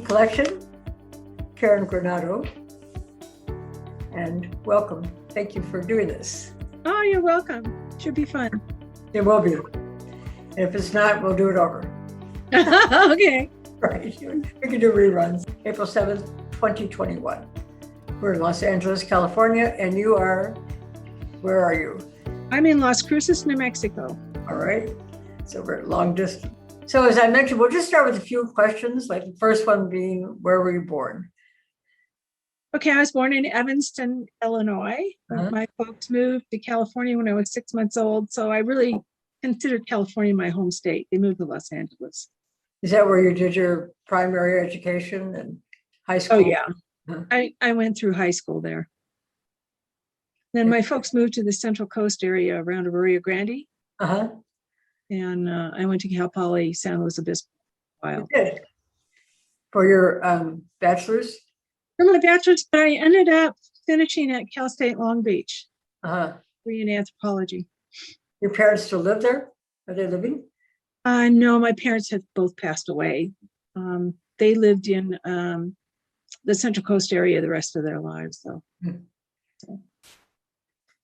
Collection, Karen Granado, and welcome. Thank you for doing this. Oh, you're welcome. Should be fun. It will be. And if it's not, we'll do it over. Okay. Right. We can do reruns. April 7th, 2021. We're in Los Angeles, California, and you are, where are you? I'm in Las Cruces, New Mexico. All right. So we're at long distance. So as I mentioned, we'll just start with a few questions, like the first one being, where were you born? Okay, I was born in Evanston, Illinois. Uh-huh. My folks moved to California when I was 6 months old, so I really considered California my home state. They moved to Los Angeles. Is that where you did your primary education and high school? Oh, yeah. Uh-huh. I went through high school there. Then my folks moved to the Central Coast area around Rio Grande, Uh-huh. and I went to Cal Poly San Luis Obispo for a while. You did. For your bachelor's? For my bachelor's, but I ended up finishing at Cal State Long Beach, Uh-huh. in anthropology. Your parents still live there? Are they living? No, my parents have both passed away. They lived in the Central Coast area the rest of their lives.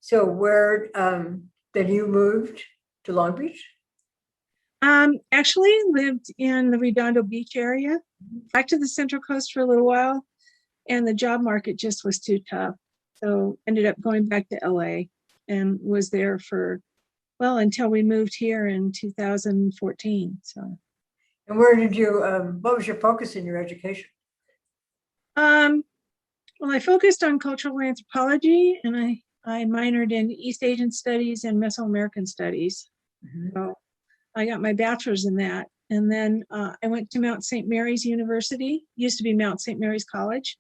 So where then you moved to Long Beach? Actually lived in the Redondo Beach area, back to the Central Coast for a little while, and the job market just was too tough. So ended up going back to LA and was there for, well, until we moved here in 2014. So. And where did you, what was your focus in your education? Well, I focused on cultural anthropology, and I minored in East Asian studies and Mesoamerican studies. Mm-hmm. So I got my bachelor's in that. And then I went to Mount St. Mary's University, used to be Mount St. Mary's College,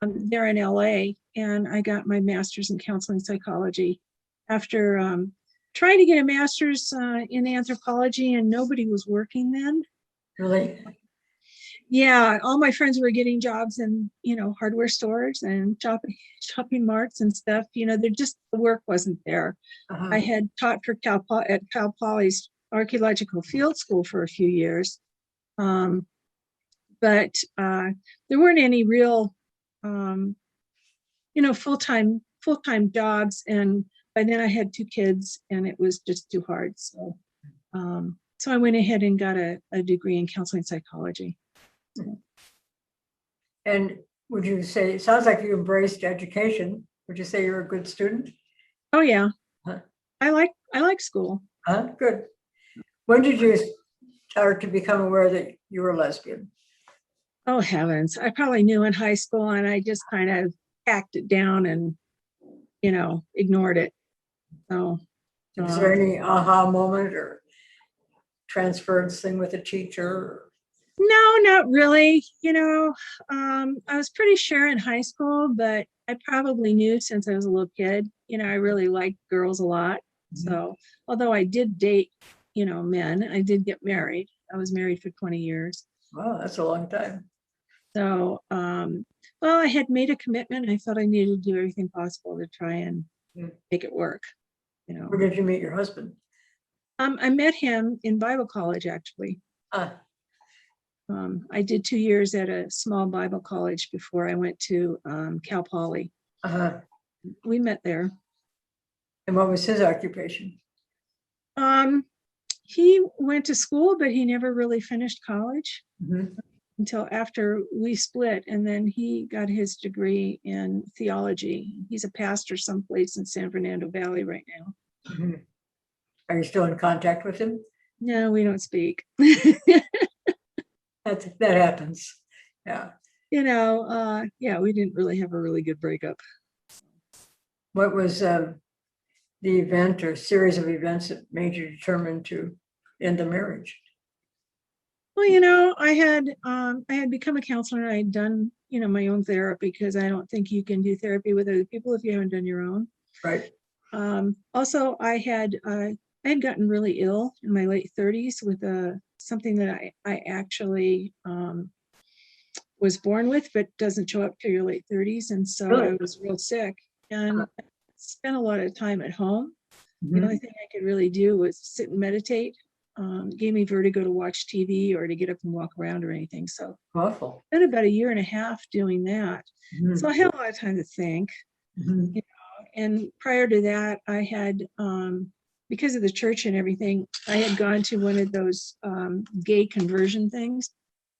there in LA. And I got my master's in counseling psychology after trying to get a master's in anthropology, and nobody was working then. Really? Yeah, all my friends were getting jobs in, hardware stores and shopping marts and stuff. The work wasn't there. Uh-huh. I had taught for Cal Poly's archaeological field school for a few years, but there weren't any real, full-time jobs. And by then I had 2 kids, and it was just too hard. So I went ahead and got a degree in counseling psychology. And would you say, it sounds like you embraced education. Would you say you're a good student? Oh yeah. Huh? I like school. Good. When did you start to become aware that you were a lesbian? Oh heavens. I probably knew in high school, and I just kind of packed it down and, ignored it. So Was there any aha moment or transference thing with a teacher? No, not really. I was pretty sure in high school, but I probably knew since I was a little kid. I really liked girls a lot. Mm-hmm. So although I did date, men, I did get married. I was married for 20 years. Wow, that's a long time. So, well, I had made a commitment. I felt I needed to do everything possible to try and make it work. Where did you meet your husband? I met him in Bible college, actually. I did 2 years at a small Bible college before I went to Cal Poly. We met there. And what was his occupation? He went to school, but he never really finished college Mm-hmm. until after we split. And then he got his degree in theology. He's a pastor someplace in San Fernando Valley right now. Mm-hmm. Are you still in contact with him? No, we don't speak. That happens. Yeah. Yeah, we didn't really have a really good breakup. What was the event or series of events that made you determined to end the marriage? Well, I had become a counselor. I had done, my own therapy, because I don't think you can do therapy with other people if you haven't done your own. Right. Also, I had gotten really ill in my late 30s with something that I actually was born with, but doesn't show up till your late 30s. And so Really? I was real sick, and I spent a lot of time at home. Mm-hmm. The only thing I could really do was sit and meditate. gave me vertigo to watch TV or to get up and walk around or anything. So Awful. spent about a year and a half doing that. Mhm. So I had a lot of time to think. Mhm. And prior to that, I had, because of the church and everything, I had gone to one of those gay conversion things.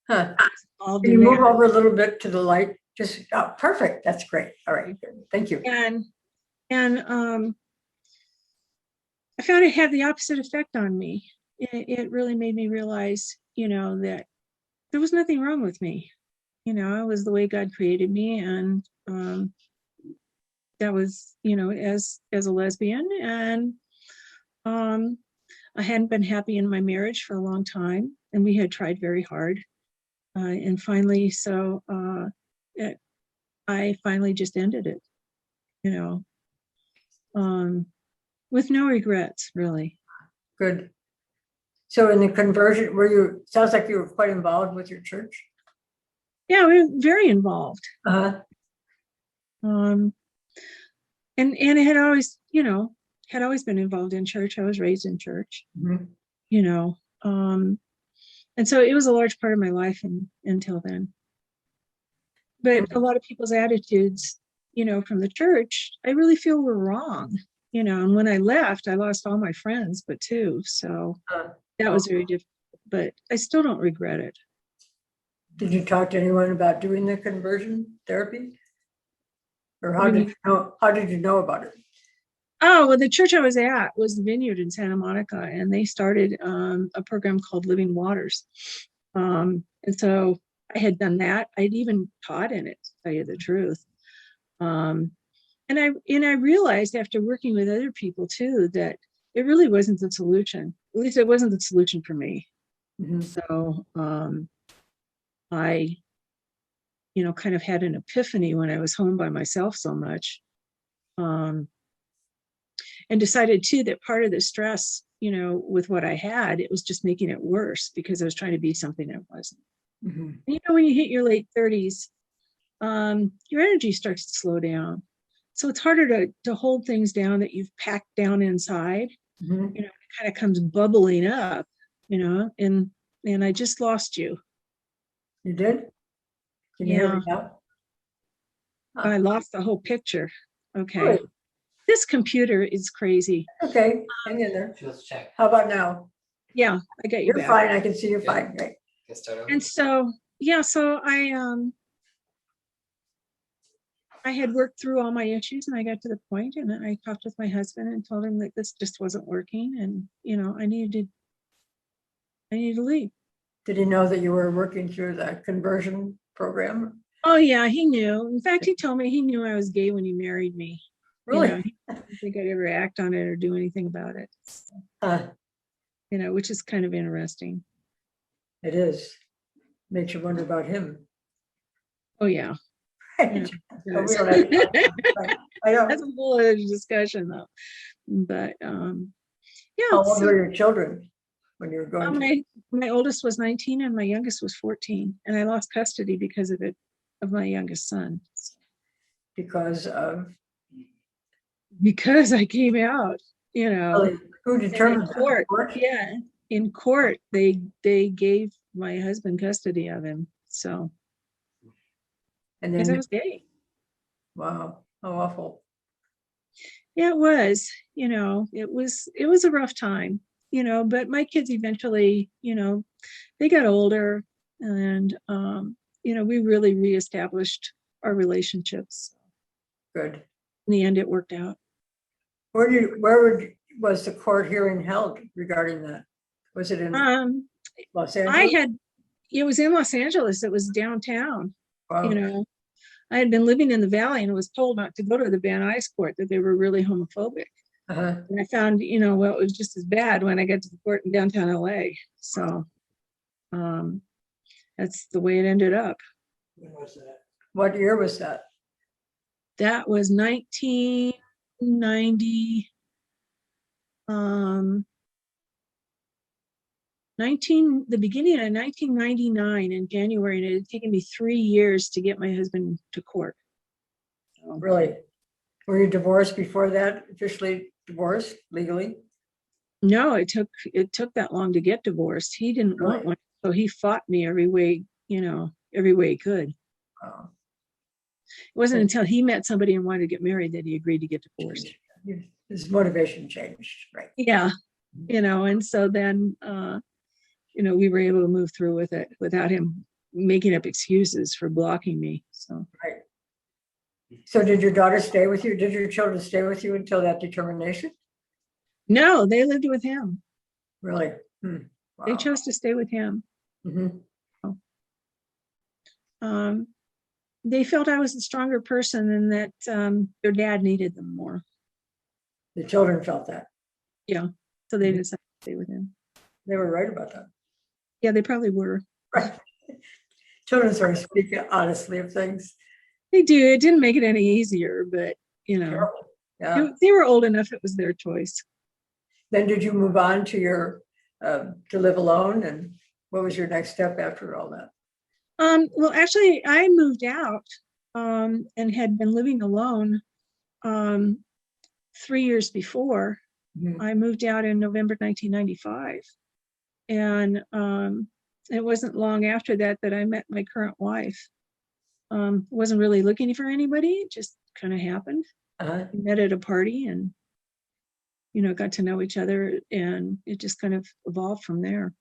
Huh. Involved Can you in move that. over a little bit to the light? Just, oh, perfect. That's great. All right, good. Thank you. And I found it had the opposite effect on me. It really made me realize, that there was nothing wrong with me. I was the way God created me, and that was, as a lesbian, and I hadn't been happy in my marriage for a long time, and we had tried very hard, and finally, I finally just ended it, you know, with no regrets, really. Good. So in the conversion, sounds like you were quite involved with your church? Yeah, we were very involved. Uh-huh. And it had always, been involved in church. I was raised in church, Mhm. And so it was a large part of my life until then. But a lot of people's attitudes, from the church, I really feel were wrong, and when I left, I lost all my friends, but too. So that was very difficult, but I still don't regret it. Did you talk to anyone about doing the conversion therapy? Or how did you know about it? Oh, well, the church I was at was the Vineyard in Santa Monica, and they started a program called Living Waters. And so I had done that. I'd even taught in it, to tell you the truth. And I realized after working with other people too, that it really wasn't the solution. At least it wasn't the solution for me. Mhm. So I, kind of had an epiphany when I was home by myself so much. And decided too that part of the stress, with what I had, it was just making it worse because I was trying to be something I wasn't. Mhm. When you hit your late 30s, your energy starts to slow down. So it's harder to hold things down that you've packed down inside. Mhm. It kind of comes bubbling up, and I just lost you. You did? Can you hear Yeah, me now? I lost the whole picture. Okay. Really? This computer is crazy. Okay, hang in there. Let's check. How about now? Yeah, I got you You're back. fine. I can see you Good. fine. Right. Get started. And so, yeah, so I had worked through all my issues, and I got to the point, and I talked with my husband and told him that this just wasn't working, and I needed to leave. Did he know that you were working through the conversion program? Oh yeah, he knew. In fact, he told me he knew I was gay when he married me. Really? He didn't think I'd ever act on it or do anything about it. Uh, Which is kind of interesting. it is. Makes you wonder about him. Oh yeah. Right. Oh, we don't have to- right. I know. That's a whole other discussion though. But yeah. How old were your children when you were going to? My oldest was 19 and my youngest was 14, and I lost custody because of my youngest son. Because of Because I came out, who determined in court. that? Yeah, in court they gave my husband custody of him. So And because I then, was gay. wow, how awful. Yeah, it was. It was a rough time. But my kids eventually, they got older, and we really reestablished our relationships. Good. In the end, it worked out. Was the court hearing held regarding that? Was it in Los Angeles? It was in Los Angeles. It was downtown. Wow. I had been living in the Valley and was told not to go to the Van Nuys court, that they were really homophobic. Uh-huh. And I found, it was just as bad when I got to the court in downtown LA. So that's the way it ended up. When was that? What year was that? That was 1990. The beginning of 1999 in January, and it had taken me 3 years to get my husband to court. So, Really? Were you divorced before that? Officially divorced legally? No, it took that long to get divorced. He didn't want Really? one, so he fought me every way, every way he could. Oh, It wasn't until he met somebody and wanted to get married that he agreed to get divorced. his motivation changed, right? Yeah, and so then we were able to move through with it without him making up excuses for blocking me. So Right. So did your daughter stay with you? Did your children stay with you until that determination? no, they lived with him. Really? They Wow. chose to stay with him. Mm-hmm. Um, they felt I was a stronger person and that their dad needed them more. The children felt that. Yeah. So they decided to stay with him. They were right about that. Yeah, they probably were. Right. Children sort of speak honestly of things. They do. It didn't make it any easier, but Terrible. Yeah. they were old enough. It was their choice. Then did you move on to to live alone? And what was your next step after all that? Well, actually, I moved out and had been living alone 3 years before. Mhm. I moved out in November 1995. And it wasn't long after that I met my current wife. Wasn't really looking for anybody. It just kind of happened. Uh-huh. We met at a party and, got to know each other, and it just kind of evolved from there.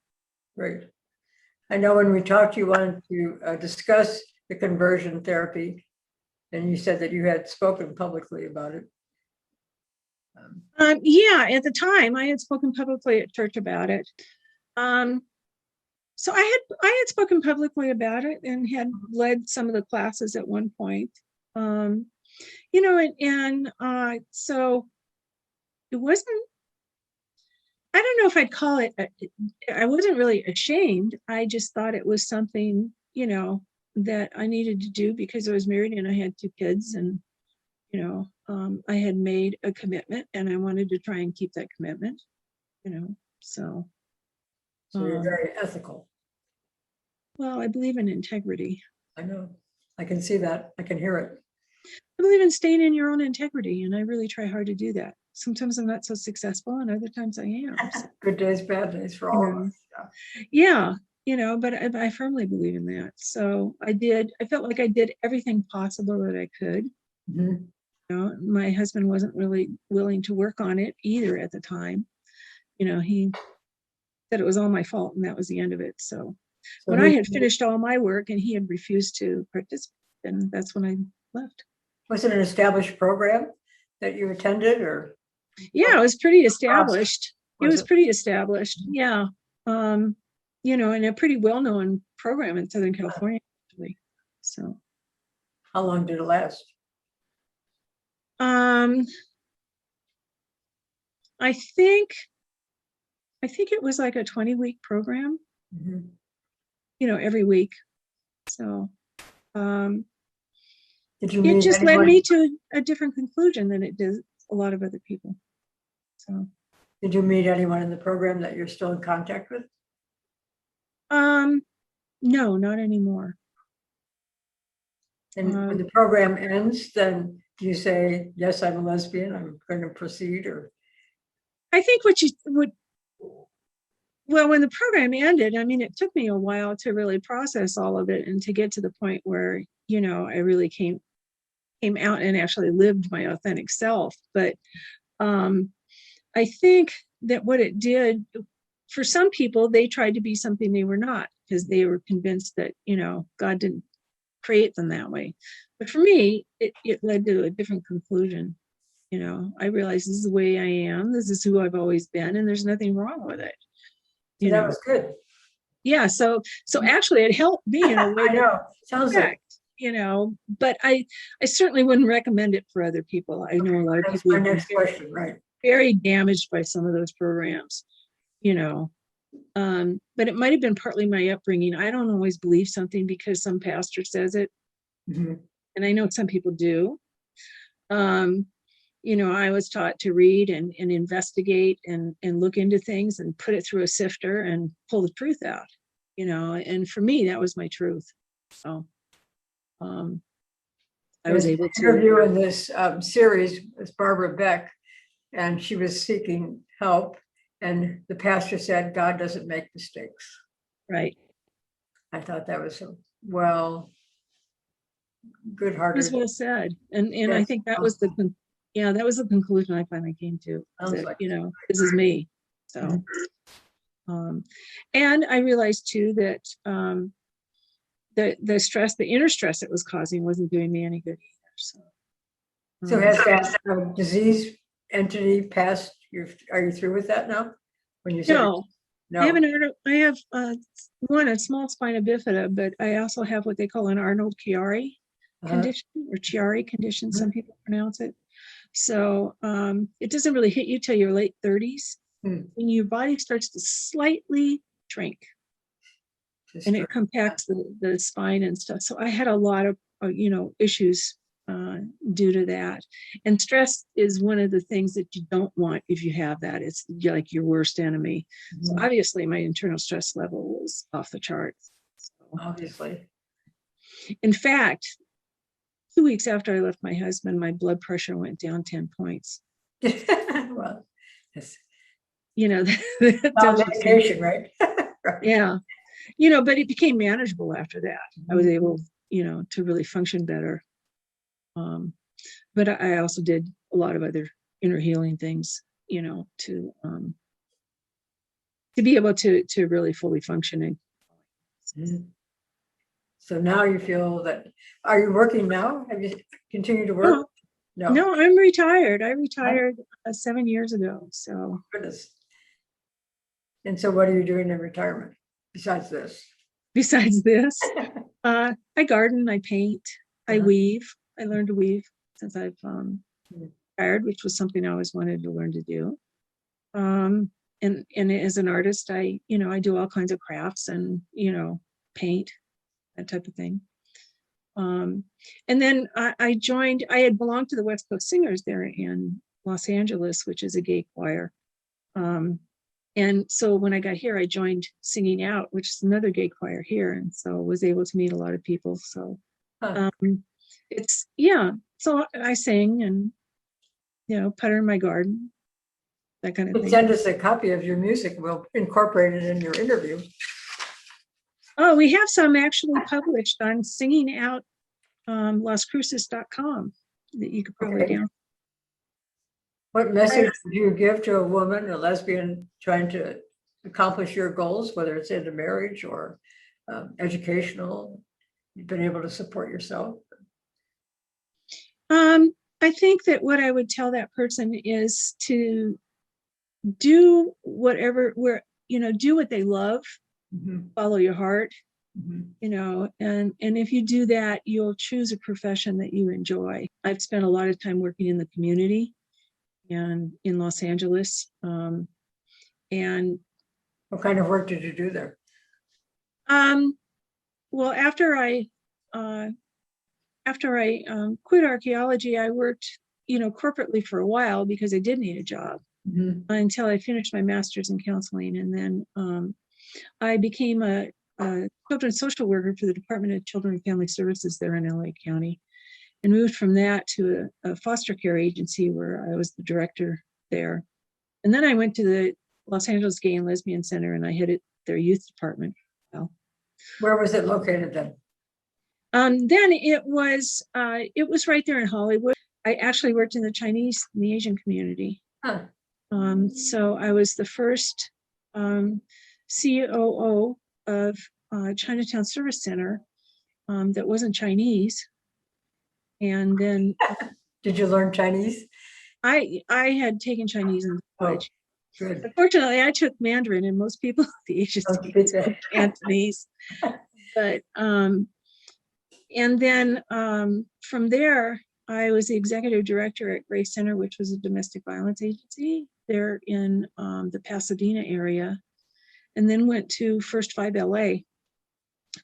Great. I know when we talked, you wanted to discuss the conversion therapy, and you said that you had spoken publicly about it. Yeah, at the time I had spoken publicly at church about it. So I had spoken publicly about it and had led some of the classes at one point. So it wasn't, I don't know if I'd call it, I wasn't really ashamed. I just thought it was something, that I needed to do because I was married and I had 2 kids, and, I had made a commitment and I wanted to try and keep that commitment, so. So you're very ethical. Well, I believe in integrity. I know. I can see that. I can hear it. I believe in staying in your own integrity, and I really try hard to do that. Sometimes I'm not so successful, and other times I am. So, Good days, bad days for all of us. Yeah, but I firmly believe in that. So I felt like I did everything possible that I could. Mm-hmm. My husband wasn't really willing to work on it either at the time. He said it was all my fault, and that was the end of it. So when I had finished all my work and he had refused to participate, then that's when I left. Was it an established program that you attended, or? Yeah, it was pretty established. It was pretty established. Yeah. And a pretty well-known program in Southern California, actually. So how long did it last? I think it was like a 20-week program, every week. So did you meet it just anyone? led me to a different conclusion than it did a lot of other people. So did you meet anyone in the program that you're still in contact with? No, not anymore. And when the program ends, then do you say, yes, I'm a lesbian, I'm going to proceed? Or I think well, when the program ended, I mean, it took me a while to really process all of it and to get to the point where, I really came out and actually lived my authentic self. But I think that what it did, for some people, they tried to be something they were not because they were convinced that, God didn't create them that way. But for me, it led to a different conclusion. I realized this is the way I am. This is who I've always been, and there's nothing wrong with it. so that was good. Yeah. So actually, it helped me in a way. I know. Sounds like. But I certainly wouldn't recommend it for other people. I know a lot of That's people my next question, right? Very damaged by some of those programs. But it might have been partly my upbringing. I don't always believe something because some pastor says it. Mm-hmm. And I know some people do. I was taught to read and investigate and look into things and put it through a sifter and pull the truth out, and for me, that was my truth. So I was able to interview in this series with Barbara Beck, and she was seeking help. And the pastor said, God doesn't make mistakes. Right. I thought that was so well, It was good-hearted. well said. And I Yes. think that was the, that was the conclusion I finally came to, is Sounds that, like this is me. So, and I realized too that, the stress, the inner stress it was causing wasn't doing me any good either. So has that disease entity passed? Are you through with that now? When you said No, no, I have I have a small spina bifida, but I also have what they call an Arnold-Chiari condition, or Chiari condition, some people pronounce it. So it doesn't really hit you till your late 30s, when your body starts to slightly shrink, and it compacts the spine and stuff. So I had a lot of issues due to that. And stress is one of the things that you don't want if you have that. It's like your worst enemy. So obviously my internal stress level was off the charts. So, obviously. in fact, 2 weeks after I left my husband, my blood pressure went down 10 points. Well, yes. Medication, right? Right. Yeah. But it became manageable after that. I was able, to really function better. But I also did a lot of other inner healing things, to be able to really fully functioning. So now you feel that, are you working now? Have you continued to work? No, I'm retired. I retired 7 years ago. So goodness. And so what are you doing in retirement besides this? Besides this, I garden, I paint, I weave. I learned to weave since I've retired, which was something I always wanted to learn to do. And as an artist, I do all kinds of crafts and, paint, that type of thing. And then I had belonged to the West Coast Singers there in Los Angeles, which is a gay choir. And so when I got here, I joined Singing Out, which is another gay choir here. And so was able to meet a lot of people. So so I sing and, putter in my garden, that kind of thing. Send us a copy of your music. We'll incorporate it in your interview. Oh, we have some actually published on Singing Out LasCruces.com that you could probably download. What message would you give to a woman, a lesbian, trying to accomplish your goals, whether it's into marriage or educational? You've been able to support yourself? I think that what I would tell that person is to do whatever, do what they love, follow your heart, and if you do that, you'll choose a profession that you enjoy. I've spent a lot of time working in the community and in Los Angeles. And what kind of work did you do there? Well, after I quit archaeology, I worked, corporately for a while because I did need a job until I finished my master's in counseling. And then I became a children's social worker for the Department of Children and Family Services there in LA County, and moved from that to a foster care agency where I was the director there. And then I went to the Los Angeles Gay and Lesbian Center, and I headed their youth department. Where was it located then? Then it was right there in Hollywood. I actually worked in the Chinese and the Asian community. So I was the first COO of Chinatown Service Center that wasn't Chinese. And then did you learn Chinese? I had taken Chinese in college. Oh, good. Unfortunately, I took Mandarin, and most people the Asian speak Cantonese. But and then from there, I was the executive director at Grace Center, which was a domestic violence agency there in the Pasadena area, and then went to First 5 LA,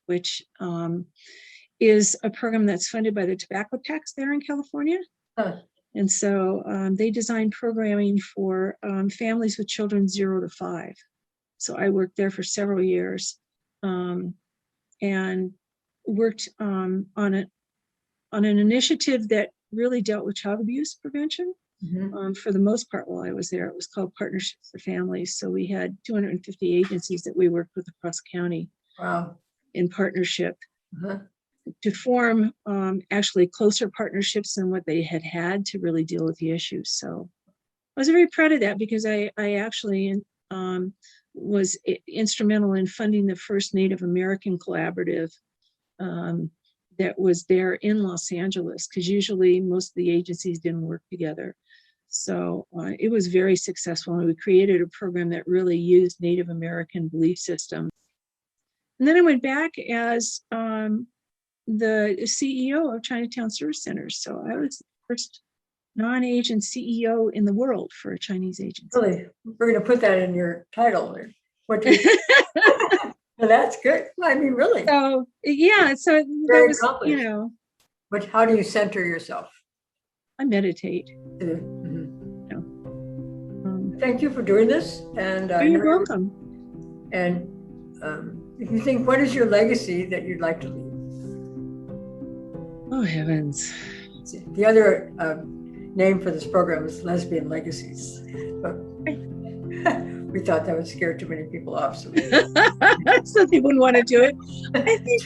which is a program that's funded by the tobacco tax there in California. And so they design programming for families with children 0 to 5. So I worked there for several years and worked on an initiative that really dealt with child abuse prevention. For the most part while I was there. It was called Partnerships for Families. So we had 250 agencies that we worked with across the county. Wow. In partnership to form actually closer partnerships than what they had to really deal with the issues. So I was very proud of that because I actually was instrumental in funding the first Native American collaborative that was there in Los Angeles, because usually most of the agencies didn't work together. So it was very successful, and we created a program that really used Native American belief systems. And then I went back as the CEO of Chinatown Service Centers. So I was the first non-Asian CEO in the world for a Chinese agency. Really? We're going to put that in your title. What do you Well, that's good. I mean, really. So yeah, so Very that was, you know. But how do you center yourself? I meditate. Thank you for doing this. And you're welcome. And if you think, what is your legacy that you'd like to leave? Oh, heavens. The other name for this program is Lesbian Legacies. But we thought that would scare too many people off. So they wouldn't want to do it.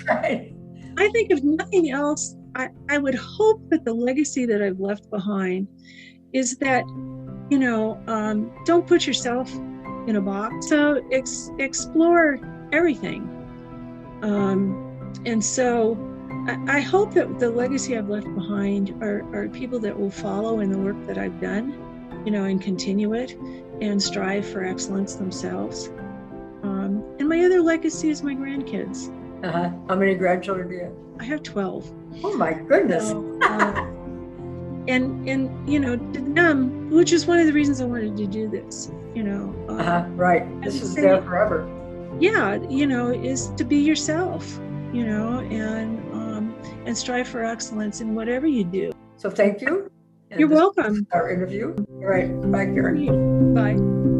Right. I think if nothing else, I would hope that the legacy that I've left behind is that, you know, don't put yourself in a box. So explore everything. And so I hope that the legacy I've left behind are people that will follow in the work that I've done, you know, and continue it and strive for excellence themselves. And my other legacy is my grandkids. How many grandchildren do you have? I have 12. Oh my goodness. So, and you know, to them, which is one of the reasons I wanted to do this, you know. Right. This is there forever. Yeah, you know, is to be yourself, you know, and strive for excellence in whatever you do. So thank you. You're welcome. Our interview. All right. Bye, Karen. Bye.